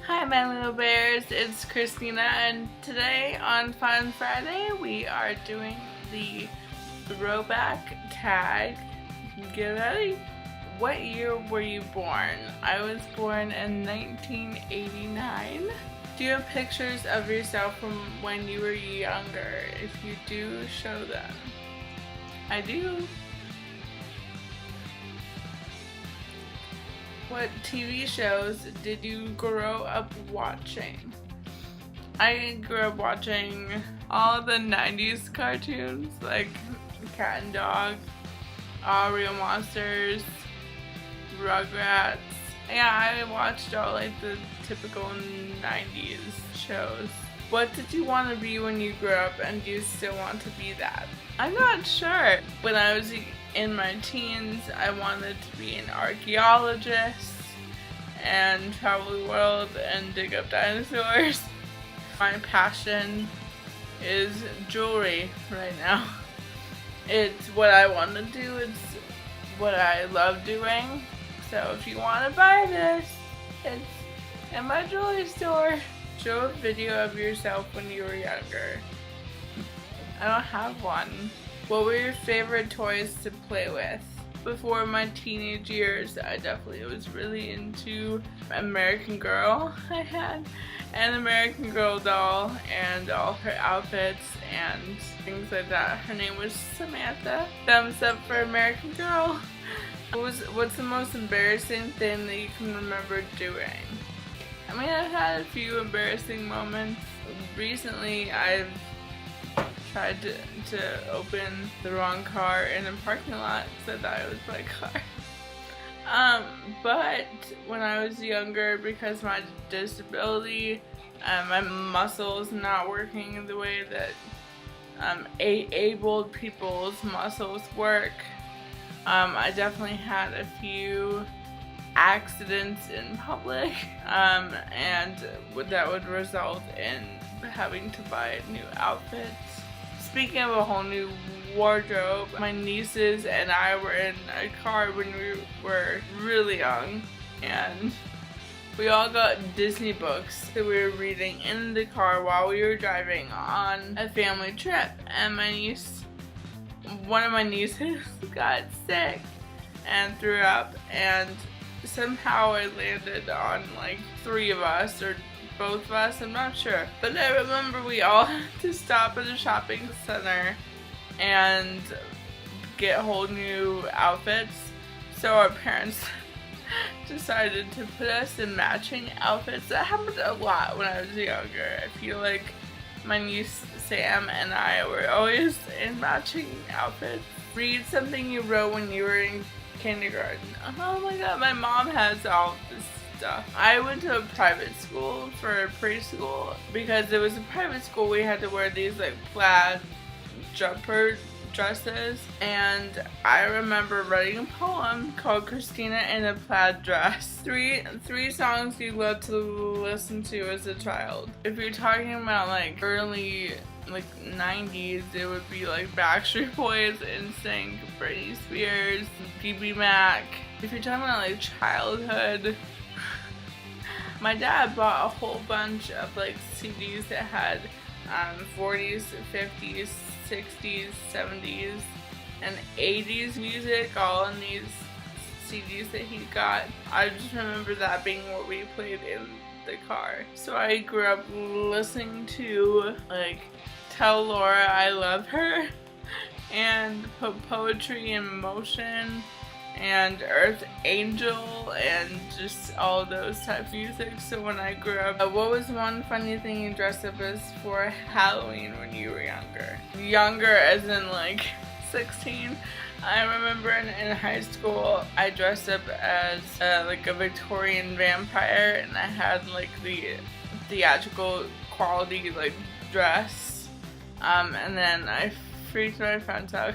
Hi my little bears, it's Christina, and today on Fun Friday we are doing the throwback tag. Get ready. What year were you born? I was born in 1989. Do you have pictures of yourself from when you were younger? If you do, show them. I do. What TV shows did you grow up watching? I grew up watching all the 90s cartoons like Cat and Dog, All Real Monsters, Rugrats. Yeah, I watched all like the typical 90s shows. What did you want to be when you grew up, and do you still want to be that? I'm not sure. When I was in my teens, I wanted to be an archaeologist and travel the world and dig up dinosaurs. My passion is jewelry right now. It's what I want to do, it's what I love doing. So if you want to buy this, it's in my jewelry store. Show a video of yourself when you were younger. I don't have one. What were your favorite toys to play with? Before my teenage years, I definitely was really into American Girl. I had an American Girl doll and all her outfits and things like that. Her name was Samantha. Thumbs up for American Girl. What's the most embarrassing thing that you can remember doing? I mean, I've had a few embarrassing moments. Recently, I've tried to open the wrong car in a parking lot because I thought it was my car. But when I was younger, because my disability, my muscles not working the way that abled people's muscles work, I definitely had a few accidents in public, and that would result in having to buy new outfits. Speaking of a whole new wardrobe, my nieces and I were in a car when we were really young, and we all got Disney books that we were reading in the car while we were driving on a family trip, and one of my nieces got sick and threw up, and somehow it landed on like 3 of us, or both of us, I'm not sure. But I remember we all had to stop at a shopping center and get whole new outfits. So our parents decided to put us in matching outfits. That happened a lot when I was younger. I feel like my niece Sam and I were always in matching outfits. Read something you wrote when you were in kindergarten. Oh my god, my mom has all this stuff. I went to a private school for preschool. Because it was a private school, we had to wear these like plaid jumper dresses, and I remember writing a poem called Christina in a Plaid Dress. Three songs you loved to listen to as a child. If you're talking about like early 90s, it would be like Backstreet Boys, NSYNC, Britney Spears, BB Mac. If you're talking about like childhood, my dad bought a whole bunch of like CDs that had 40s, 50s, 60s, 70s, and 80s music all in these CDs that he got. I just remember that being what we played in the car. So I grew up listening to like Tell Laura I Love Her and Put Poetry in Motion and Earth Angel and just all those types of music. So when I grew up, what was one funny thing you dressed up as for Halloween when you were younger? Younger as in like 16. I remember in high school I dressed up as like a Victorian vampire, and I had like the theatrical quality like dress, and then I freaked my friends out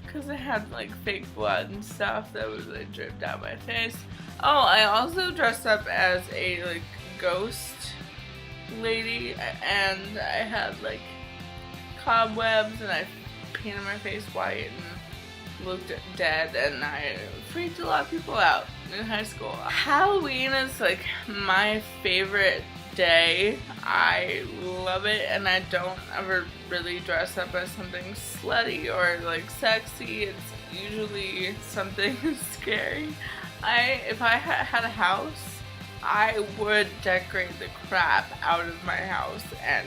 because I had like fake blood and stuff that was like dripped down my face. Oh, I also dressed up as a like ghost lady, and I had like cobwebs, and I painted my face white and looked dead, and I freaked a lot of people out. in high school. Halloween is like my favorite day. I love it, and I don't ever really dress up as something slutty or like sexy. It's usually something scary. If I had a house, I would decorate the crap out of my house and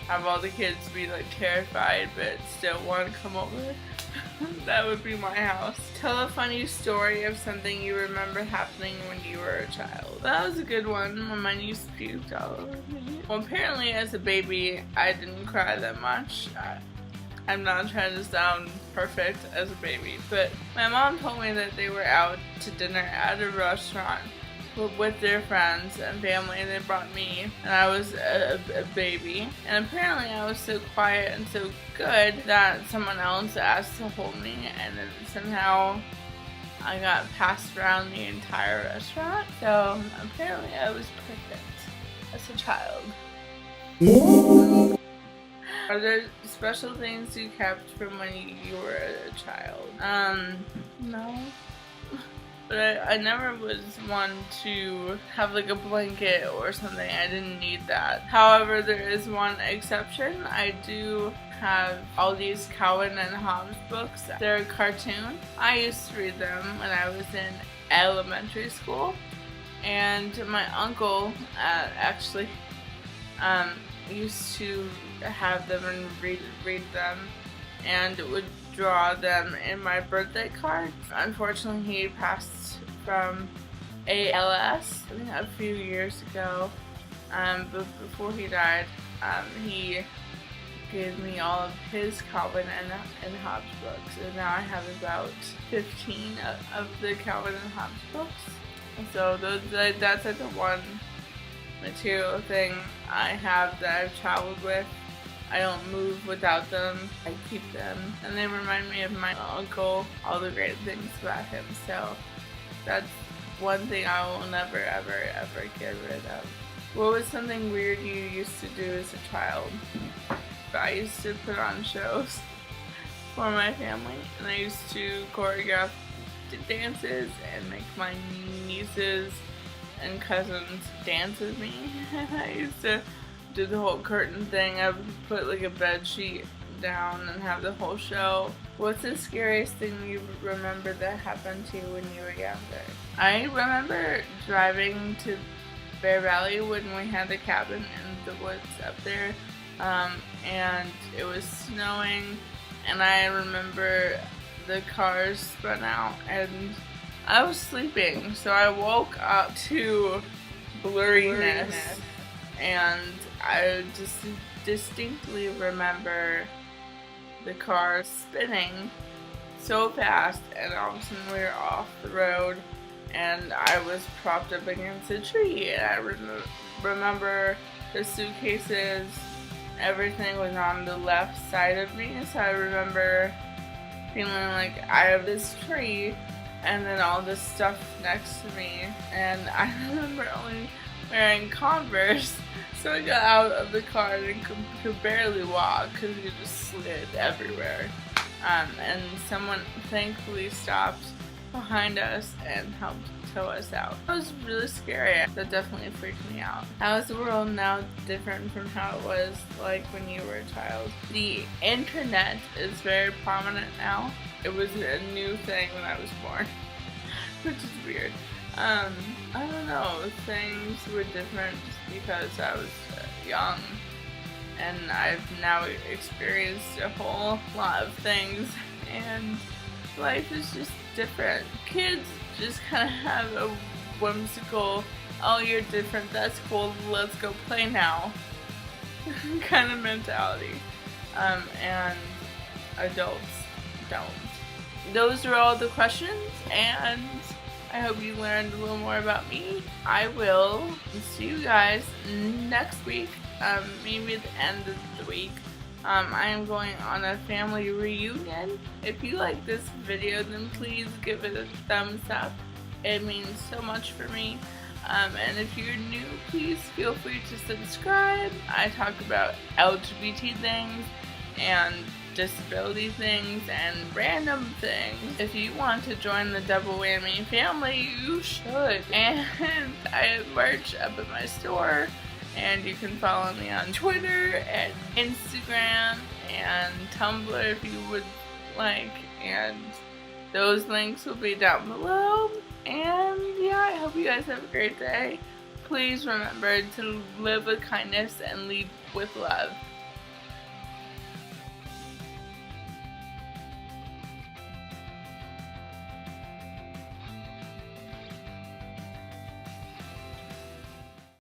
have all the kids be like terrified but still want to come over. That would be my house. Tell a funny story of something you remember happening when you were a child. That was a good one. When my niece puked all over me. Well, apparently as a baby, I didn't cry that much. I'm not trying to sound perfect as a baby, but my mom told me that they were out to dinner at a restaurant with their friends and family, and they brought me, and I was a baby, and apparently I was so quiet and so good that someone else asked to hold me, and then somehow I got passed around the entire restaurant. So apparently I was perfect as a child. Are there special things you kept from when you were a child? No. But I never was one to have like a blanket or something. I didn't need that. However, there is one exception. I do have all these Calvin and Hobbes books. They're a cartoon. I used to read them when I was in elementary school. And my uncle actually used to have them and read them, and would draw them in my birthday cards. Unfortunately, he passed from ALS a few years ago, but before he died, he gave me all of his Calvin and Hobbes books, and now I have about 15 of the Calvin and Hobbes books. And so that's like the one material thing I have that I've traveled with. I don't move without them. I keep them, and they remind me of my uncle, all the great things about him. So that's one thing I will never ever get rid of. What was something weird you used to do as a child? I used to put on shows for my family, and I used to choreograph dances and make my nieces and cousins dance with me. I used to do the whole curtain thing. I would put like a bed sheet down and have the whole show. What's the scariest thing you remember that happened to you when you were younger? I remember driving to Bear Valley when we had the cabin in the woods up there, and it was snowing, and I remember the cars spun out and I was sleeping, so I woke up to blurriness. And I just distinctly remember the car spinning so fast, and all of a sudden we were off the road and I was propped up against a tree, and I remember the suitcases, everything was on the left side of me, so I remember feeling like I have this tree and then all this stuff next to me, and I remember only wearing Converse, so I got out of the car and could barely walk because you just slid everywhere. And someone thankfully stopped behind us and helped tow us out. It was really scary. That definitely freaked me out. How is the world now different from how it was like when you were a child? The internet is very prominent now. It was a new thing when I was born, which is weird. I don't know, things were different just because I was young, and I've now experienced a whole lot of things, and life is just different. Kids just kind of have a whimsical, oh, you're different, that's cool, let's go play now kind of mentality, and adults don't. Those are all the questions, and I hope you learned a little more about me. I will see you guys next week, maybe at the end of the week. I am going on a family reunion. If you like this video, then please give it a thumbs up. It means so much for me. And if you're new, please feel free to subscribe. I talk about LGBT things and disability things and random things. If you want to join the Double Whammy family, you should. And I have merch up at my store, and you can follow me on Twitter and Instagram and Tumblr if you would like, and those links will be down below. And yeah, I hope you guys have a great day. Please remember to live with kindness and lead with love.